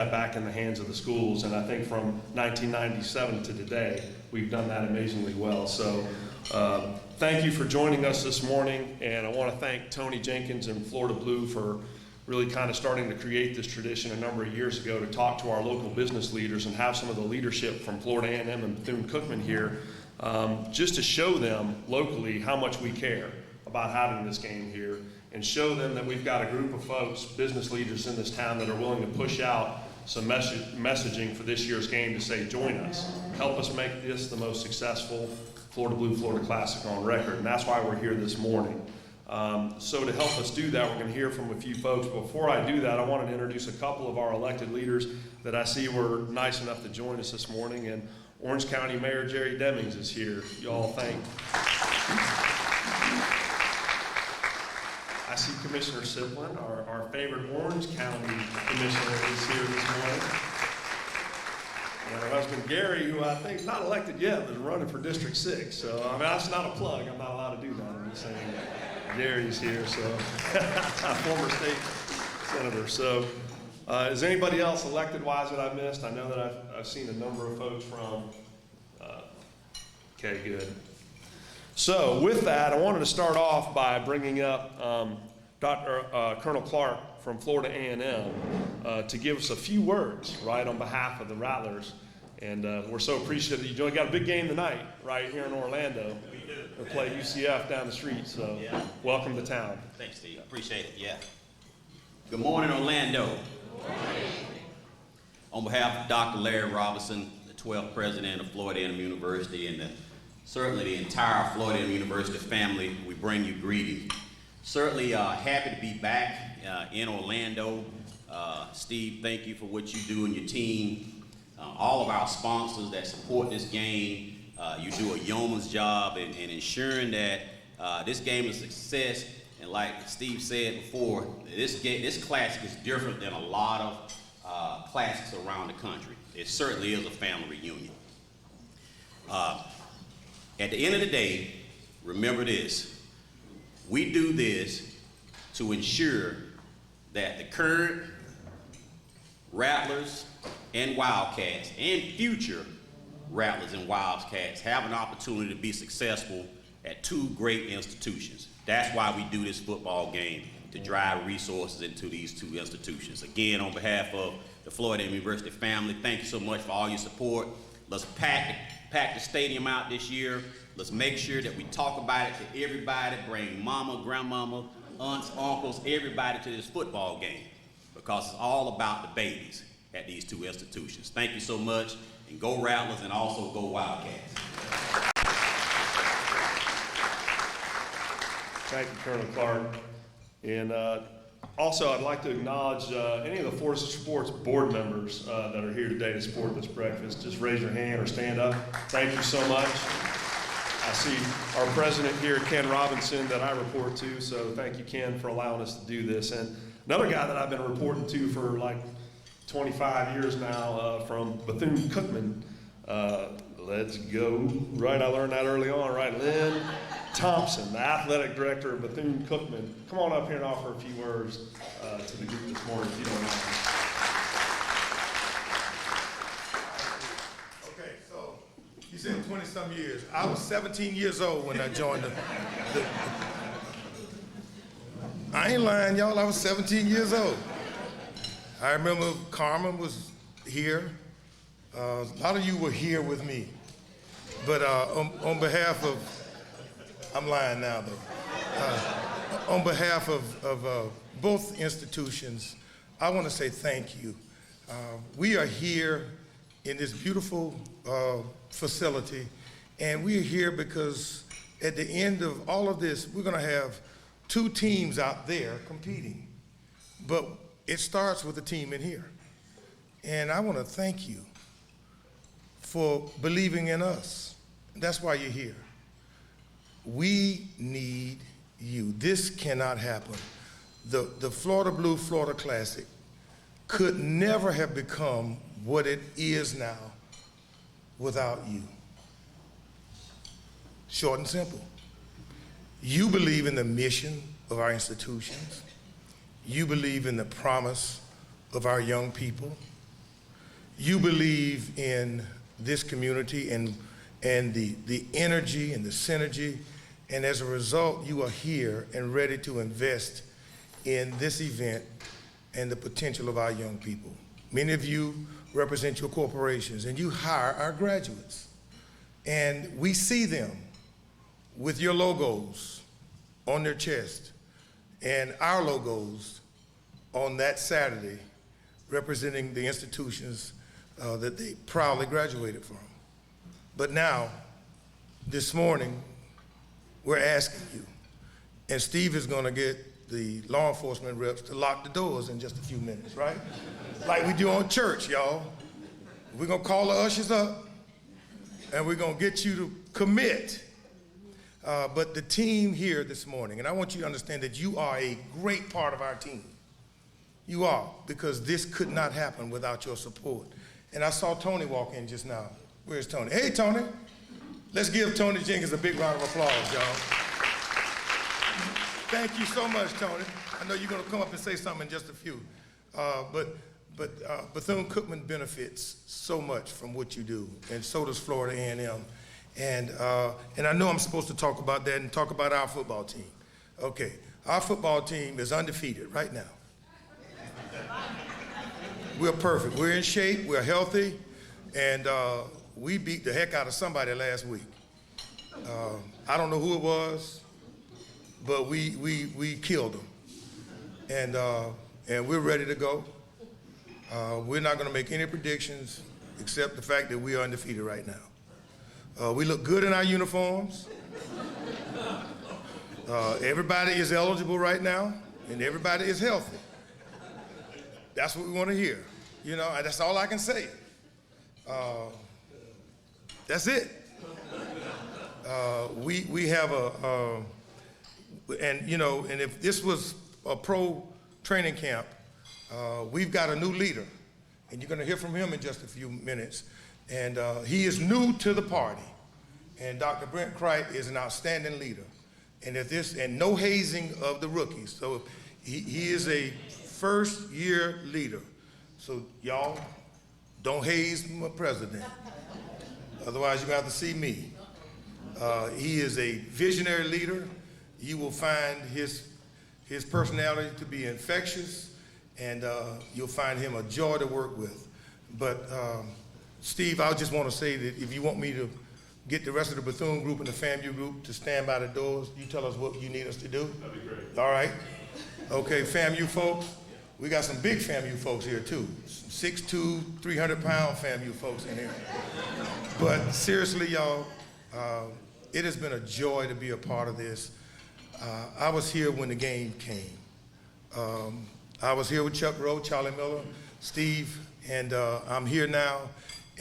back in the hands of the schools, and I think from 1997 to today, we've done that amazingly well. So thank you for joining us this morning, and I want to thank Tony Jenkins and Florida Blue for really kind of starting to create this tradition a number of years ago to talk to our local business leaders and have some of the leadership from Florida A&M and Bethune-Cookman here, just to show them locally how much we care about having this game here, and show them that we've got a group of folks, business leaders in this town, that are willing to push out some messaging for this year's game to say, join us, help us make this the most successful Florida Blue Florida Classic on record, and that's why we're here this morning. So to help us do that, we're going to hear from a few folks. Before I do that, I wanted to introduce a couple of our elected leaders that I see were nice enough to join us this morning. And Orange County Mayor Jerry Demings is here. Y'all thank. I see Commissioner Siblin, our favorite Orange County Commissioner, is here this morning. And her husband Gary, who I think is not elected yet, but is running for District 6. So, I mean, that's not a plug. I'm not allowed to do that. I'm just saying Gary's here, so former state senator. So, is anybody else elected-wise that I missed? I know that I've seen a number of folks from. Okay, good. So, with that, I wanted to start off by bringing up Colonel Clark from Florida A&M to give us a few words, right, on behalf of the Rattlers. And we're so appreciative that you joined. Got a big game tonight, right here in Orlando. We do. We'll play UCF down the street, so yeah. Welcome to town. Thanks, Steve. Appreciate it, yeah. Good morning, Orlando. Good morning. On behalf of Dr. Larry Robinson, the 12th president of Florida A&M University, and certainly the entire Florida A&M University family, we bring you greetings. Certainly happy to be back in Orlando. Steve, thank you for what you do and your team. All of our sponsors that support this game, you do a yeoman's job in ensuring that this game is a success. And like Steve said before, this classic is different than a lot of classics around the country. It certainly is a family reunion. At the end of the day, remember this. We do this to ensure that the current Rattlers and Wildcats and future Rattlers and Wildcats have an opportunity to be successful at two great institutions. That's why we do this football game, to drive resources into these two institutions. Again, on behalf of the Florida University family, thank you so much for all your support. Let's pack the stadium out this year. Let's make sure that we talk about it to everybody, bring mama, grandmama, aunts, uncles, everybody to this football game, because it's all about the babies at these two institutions. Thank you so much, and go Rattlers, and also go Wildcats. Thank you, Colonel Clark. And also, I'd like to acknowledge any of the Florida Sports board members that are here today to support this breakfast. Just raise your hand or stand up. Thank you so much. I see our president here, Ken Robinson, that I report to, so thank you, Ken, for allowing us to do this. And another guy that I've been reporting to for like 25 years now, from Bethune-Cookman. Let's go. Right, I learned that early on, right? Lynn Thompson, the athletic director of Bethune-Cookman. Come on up here and offer a few words to the group this morning, if you don't mind. Okay, so you said 20-some years. I was 17 years old when I joined the I ain't lying, y'all. I was 17 years old. I remember Carmen was here. A lot of you were here with me. But on behalf of, I'm lying now though. On behalf of both institutions, I want to say thank you. We are here in this beautiful facility, and we are here because at the end of all of this, we're going to have two teams out there competing. But it starts with the team in here. And I want to thank you for believing in us. That's why you're here. We need you. This cannot happen. The Florida Blue Florida Classic could never have become what it is now without you. Short and simple. You believe in the mission of our institutions. You believe in the promise of our young people. you believe in this community and the energy and the synergy, and as a result, you are here and ready to invest in this event and the potential of our young people. Many of you represent your corporations and you hire our graduates. And we see them with your logos on their chest and our logos on that Saturday representing the institutions that they proudly graduated from. But now, this morning, we're asking you, and Steve is gonna get the law enforcement reps to lock the doors in just a few minutes, right? Like we do on church, y'all. We're gonna call the ushers up and we're gonna get you to commit. But the team here this morning, and I want you to understand that you are a great part of our team. You are, because this could not happen without your support. And I saw Tony walk in just now. Where's Tony? Hey, Tony. Let's give Tony Jenkins a big round of applause, y'all. Thank you so much, Tony. I know you're gonna come up and say something in just a few. But Bethune-Cookman benefits so much from what you do, and so does Florida A&M. And I know I'm supposed to talk about that and talk about our football team. Okay, our football team is undefeated right now. We're perfect. We're in shape, we're healthy, and we beat the heck out of somebody last week. I don't know who it was, but we killed them. And we're ready to go. We're not gonna make any predictions except the fact that we are undefeated right now. We look good in our uniforms. Everybody is eligible right now, and everybody is healthy. That's what we want to hear. You know, that's all I can say. That's it. We have and you know, and if this was a pro training camp, we've got a new leader, and you're going to hear from him in just a few minutes. And he is new to the party, and Dr. Brent Cright is an outstanding leader. And and no hazing of the rookies. So he is a first-year leader. So y'all, don't haze my president. Otherwise, you're going to have to see me. He is a visionary leader. You will find his personality to be infectious, and you'll find him a joy to work with. But Steve, I just want to say that if you want me to get the rest of the Bethune group and the FAMU group to stand by the doors, you tell us what you need us to do. That'd be great. All right. Okay, FAMU folks, we got some big FAMU folks here too. 6'2", 300-pound FAMU folks in here. But seriously, y'all, it has been a joy to be a part of this. I was here when the game came. I was here with Chuck Rowe, Charlie Miller, Steve, and I'm here now.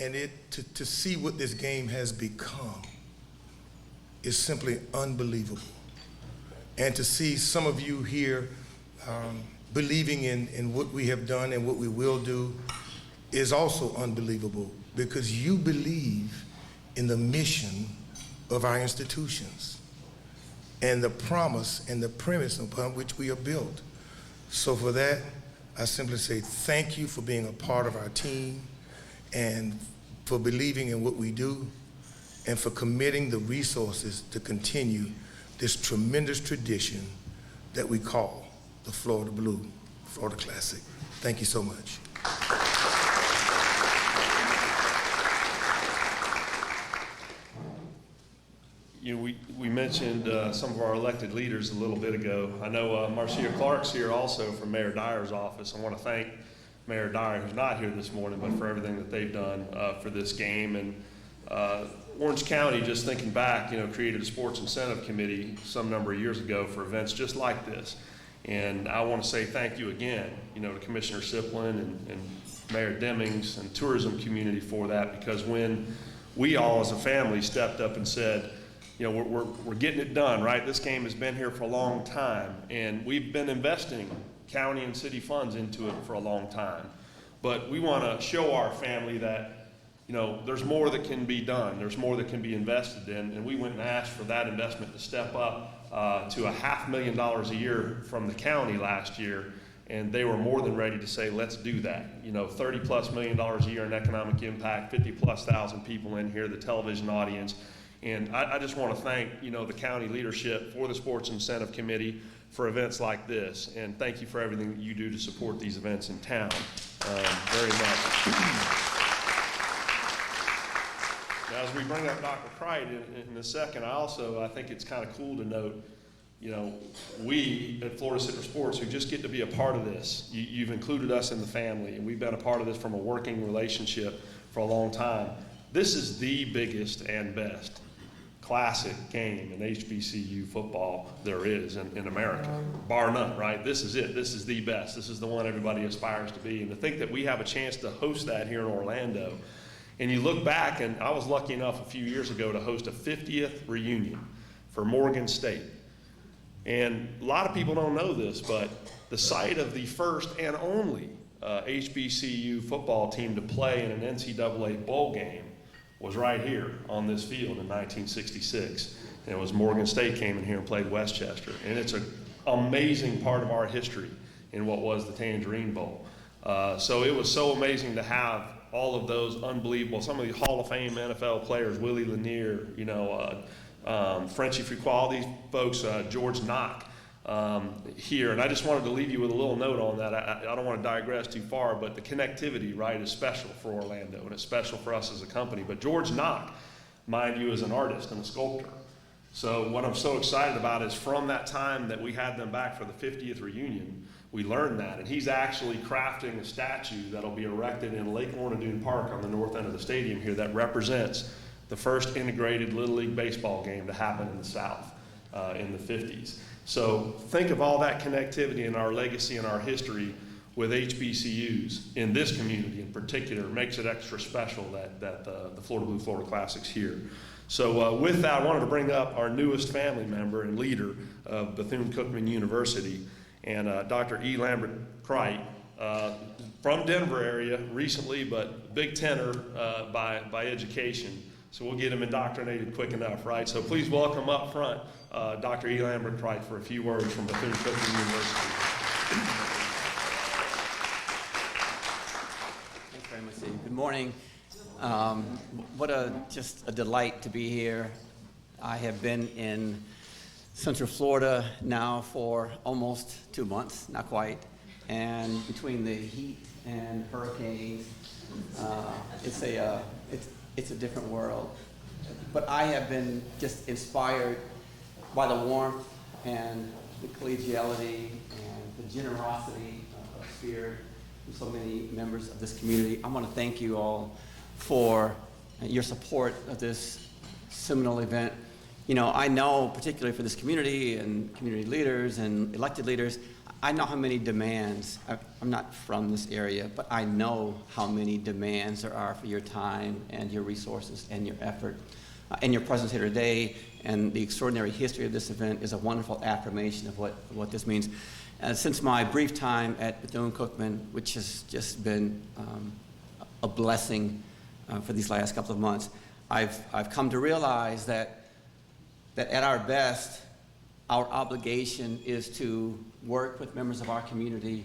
And to see what this game has become is simply unbelievable. And to see some of you here believing in what we have done and what we will do is also unbelievable, because you believe in the mission of our institutions and the promise and the premise upon which we are built. So for that, I simply say thank you for being a part of our team, and for believing in what we do, and for committing the resources to continue this tremendous tradition that we call the Florida Blue, Florida Classic. Thank you so much. You know, we mentioned some of our elected leaders a little bit ago. I know Marcia Clark's here also from Mayor Dyer's office. I want to thank Mayor Dyer, who's not here this morning, but for everything that they've done for this game. And Orange County, just thinking back, you know, created a sports incentive committee some number of years ago for events just like this. And I want to say thank you again, you know, to Commissioner Siplin and Mayor Demings and tourism community for that, because when we all as a family stepped up and said, you know, we're getting it done, right? This game has been here for a long time, and we've been investing county and city funds into it for a long time. But we want to show our family that, you know, there's more that can be done. There's more that can be invested in. And we went and asked for that investment to step up to $500,000 a year from the county last year. And they were more than ready to say, let's do that. You know, $30+ million a year in economic impact, 50+ thousand people in here, the television audience. And I just want to thank, you know, the county leadership for the Sports Incentive Committee for events like this. And thank you for everything that you do to support these events in town very much. Now, as we bring up Dr. Cricht in a second, I think it's kind of cool to note, you know, we at Florida Citrus Sports who just get to be a part of this, you've included us in the family, and we've been a part of this from a working relationship for a long time. This is the biggest and best classic game in HBCU football there is in America, bar none, right? This is it. This is the best. This is the one everybody aspires to be. And to think that we have a chance to host that here in Orlando, and you look back, and I was lucky enough a few years ago to host a 50th reunion for Morgan State. And a lot of people don't know this, but the site of the first and only HBCU football team to play in an NCAA bowl game was right here on this field in 1966. And it was Morgan State came in here and played Westchester. And it's an amazing part of our history in what was the Tangerine Bowl. So it was so amazing to have all of those unbelievable, some of the Hall of Fame NFL players, Willie Lanier, you know, Frenchie Fuqua, all these folks, George Knock here. And I just wanted to leave you with a little note on that. I don't want to digress too far, but the connectivity, right, is special for Orlando, and it's special for us as a company. But George Knock, mind you, is an artist and a sculptor. So what I'm so excited about is from that time that we had them back for the 50th reunion, we learned that. And he's actually crafting a statue that'll be erected in Lake Ornadoon Park on the north end of the stadium here that represents the first integrated Little League baseball game to happen in the South in the 50s. So think of all that connectivity in our legacy and our history with HBCUs in this community in particular. Makes it extra special that the Florida Blue Florida Classic's here. So with that, I wanted to bring up our newest family member and leader of Bethune-Cookman University, and Dr. E. Lambert Cricht, from Denver area recently, but Big Tenor by education. So we'll get him indoctrinated quick enough, right? So please welcome up front Dr. E. Lambert Cricht for a few words from Bethune-Cookman University. Thanks very much, Steve. Good morning. Just a delight to be here. I have been in Central Florida now for almost 2 months, not quite. And between the heat and hurricanes, it's a different world. But I have been just inspired by the warmth and the collegiality and the generosity of spirit from so many members of this community. I want to thank you all for your support of this seminal event. You know, I know, particularly for this community and community leaders and elected leaders, I know how many demands, I'm not from this area, but I know how many demands there are for your time and your resources and your effort. And your presence here today and the extraordinary history of this event is a wonderful affirmation of what this means. Since my brief time at Bethune-Cookman, which has just been a blessing for these last couple of months, I've come to realize that at our best, our obligation is to work with members of our community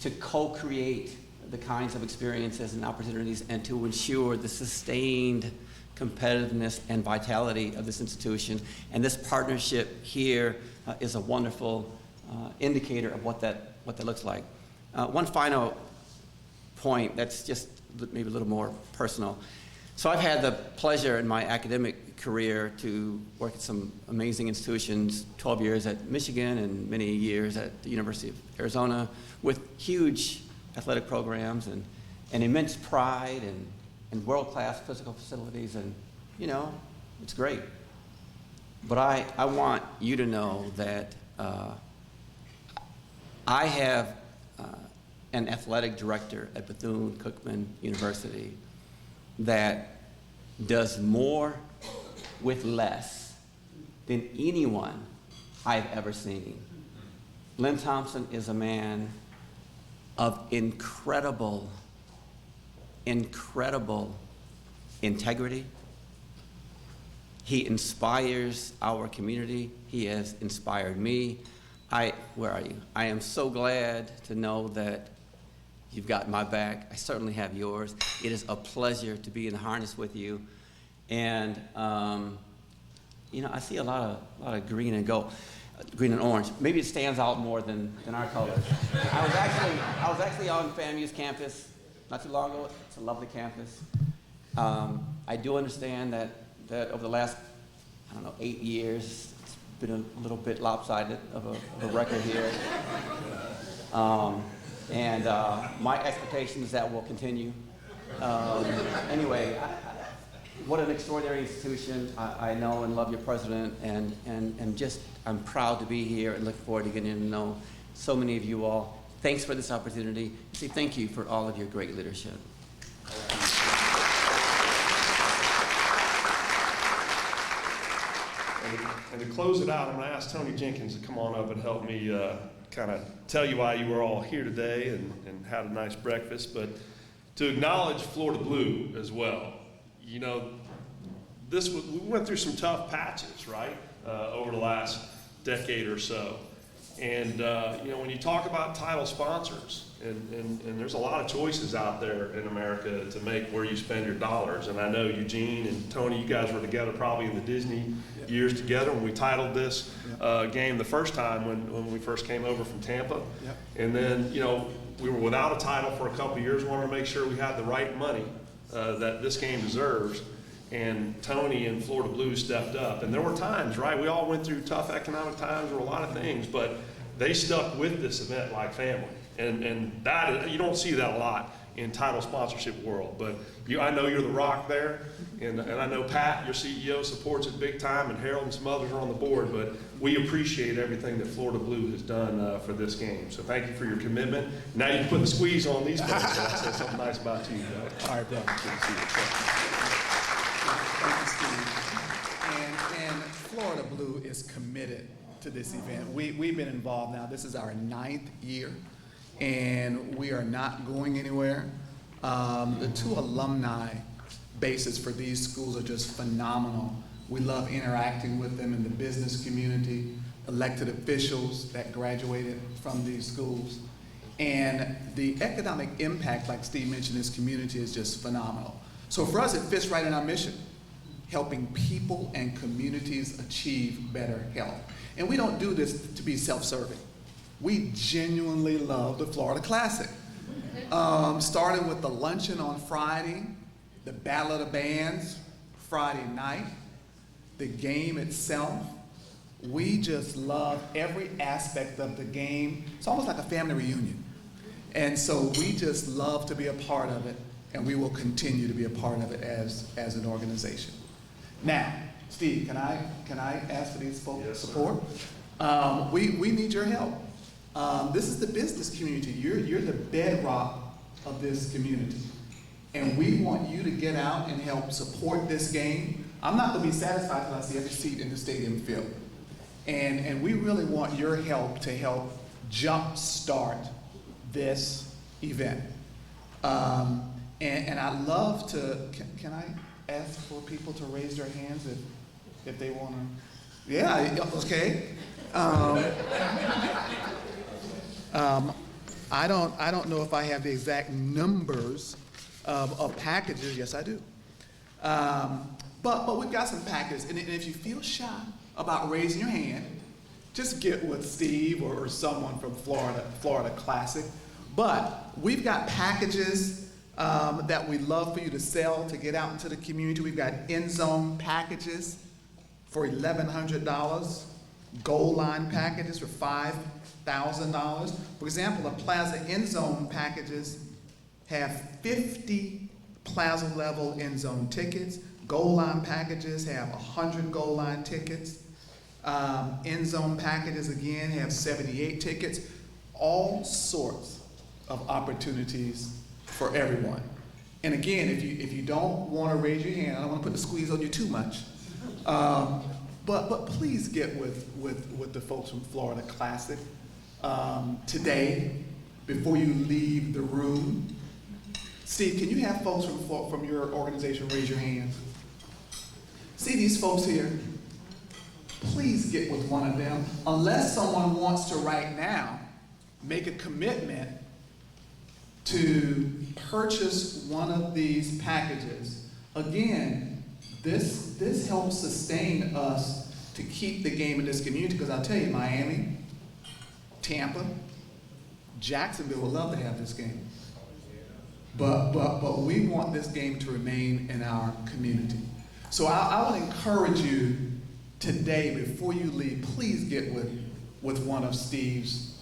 to co-create the kinds of experiences and opportunities and to ensure the sustained competitiveness and vitality of this institution. And this partnership here is a wonderful indicator of what that looks like. One final point that's just maybe a little more personal. So I've had the pleasure in my academic career to work at some amazing institutions, 12 years at Michigan and many years at the University of Arizona, with huge athletic programs and immense pride and world-class physical facilities, and you know, it's great. But I want you to know that I have an athletic director at Bethune-Cookman University that does more with less than anyone I've ever seen. Lynn Thompson is a man of incredible integrity. He inspires our community. He has inspired me. Where are you? I am so glad to know that you've got my back. I certainly have yours. It is a pleasure to be in harness with you. And, you know, I see a lot of green and gold, green and orange. Maybe it stands out more than our colors. I was actually on FAMU's campus not too long ago. It's a lovely campus. I do understand that over the last, 8 years, it's been a little bit lopsided of a record here. My expectation is that will continue. Anyway, what an extraordinary institution. I know and love your president, and I'm proud to be here and look forward to getting to know so many of you all. Thanks for this opportunity. Steve, thank you for all of your great leadership. And to close it out, I'm going to ask Tony Jenkins to come on up and help me kind of tell you why you were all here today and had a nice breakfast, but to acknowledge Florida Blue as well. You know, we went through some tough patches, right, over the last decade or so. And, you know, when you talk about title sponsors, and there's a lot of choices out there in America to make where you spend your dollars. And I know Eugene and Tony, you guys were together probably in the Disney years together when we titled this game the first time when we first came over from Tampa. Yep. And then, you know, we were without a title for a couple of years, wanted to make sure we had the right money that this game deserves. And Tony and Florida Blue stepped up. And there were times, right? We all went through tough economic times, there were a lot of things, but they stuck with this event like family. And that, you don't see that a lot in title sponsorship world. But I know you're the rock there, and I know Pat, your CEO, supports it big time, and Harold and some others are on the board. But we appreciate everything that Florida Blue has done for this game. So thank you for your commitment. Now you can put the squeeze on these folks. So I said something nice about you guys. All right, brother. Good to see you. Thank you, Steve. And Florida Blue is committed to this event. We've been involved now. This is our 9th year, and we are not going anywhere. The 2 alumni bases for these schools are just phenomenal. We love interacting with them in the business community, elected officials that graduated from these schools. And the economic impact, like Steve mentioned, in this community is just phenomenal. So for us, it fits right in our mission, helping people and communities achieve better health. And we don't do this to be self-serving. We genuinely love the Florida Classic. Starting with the luncheon on Friday, the Battle of the Bands Friday night, the game itself. We just love every aspect of the game. It's almost like a family reunion. And so we just love to be a part of it, and we will continue to be a part of it as an organization. Now, Steve, can I ask for these folks' support? We need your help. This is the business community. You're the bedrock of this community. And we want you to get out and help support this game. I'm not gonna be satisfied until I see every seat in the stadium filled. And we really want your help to help jumpstart this event. And I'd love to, can I ask for people to raise their hands if they wanna? Yeah, okay. I don't know if I have the exact numbers of packages. Yes, I do. But we've got some packages, and if you feel shy about raising your hand, just get with Steve or someone from Florida Classic. But we've got packages that we'd love for you to sell to get out into the community. We've got end zone packages for $1,100, goal line packages for $5,000. For example, the Plaza end zone packages have 50 Plaza level end zone tickets. Goal line packages have 100 goal line tickets. End zone packages again have 78 tickets. All sorts of opportunities for everyone. And again, if you don't want to raise your hand, I don't want to put the squeeze on you too much. But please get with the folks from Florida Classic today before you leave the room. Steve, can you have folks from your organization raise your hand? See these folks here? please get with one of them. Unless someone wants to right now make a commitment to purchase one of these packages. Again, this helps sustain us to keep the game in this community, because I'll tell you, Miami, Tampa, Jacksonville would love to have this game. But we want this game to remain in our community. So I would encourage you today, before you leave, please get with one of Steve's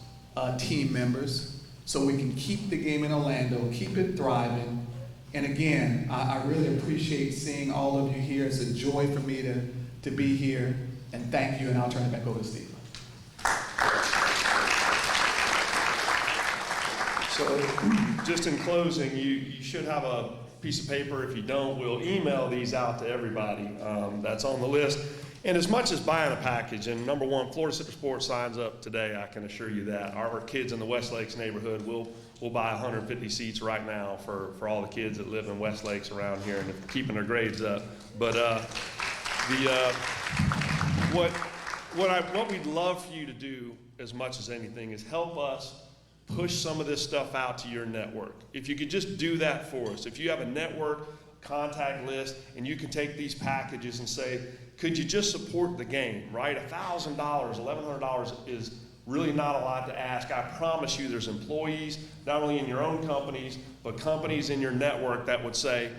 team members so we can keep the game in Orlando, keep it thriving. And again, I really appreciate seeing all of you here. It's a joy for me to be here. And thank you, and I'll turn it back over to Steve. So just in closing, you should have a piece of paper. If you don't, we'll email these out to everybody that's on the list. And as much as buying a package, and number one, Florida Citrus Sports signs up today, I can assure you that. Our kids in the West Lakes neighborhood will buy 150 seats right now for all the kids that live in West Lakes around here and keeping their grades up. But what we'd love for you to do as much as anything is help us push some of this stuff out to your network. If you could just do that for us. If you have a network contact list and you can take these packages and say, could you just support the game, right? $1,000, $1,100 is really not a lot to ask. I promise you there's employees, not only in your own companies, but companies in your network that would say,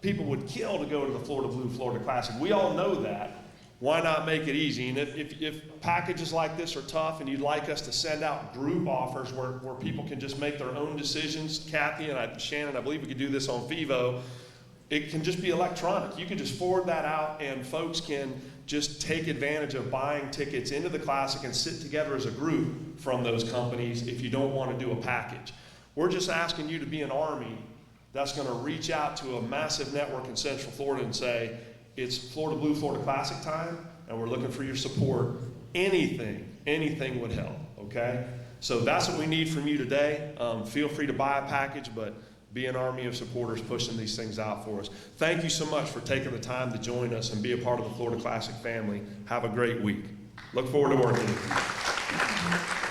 people would kill to go to the Florida Blue Florida Classic. We all know that. Why not make it easy? And if packages like this are tough and you'd like us to send out group offers where people can just make their own decisions, Kathy and Shannon, I believe we could do this on FIVO, it can just be electronic. You can just forward that out and folks can just take advantage of buying tickets into the Classic and sit together as a group from those companies if you don't want to do a package. We're just asking you to be an army that's going to reach out to a massive network in Central Florida and say, it's Florida Blue Florida Classic time, and we're looking for your support. Anything would help, okay? So that's what we need from you today. Feel free to buy a package, but be an army of supporters pushing these things out for us. Thank you so much for taking the time to join us and be a part of the Florida Classic family. Have a great week. Look forward to working with you.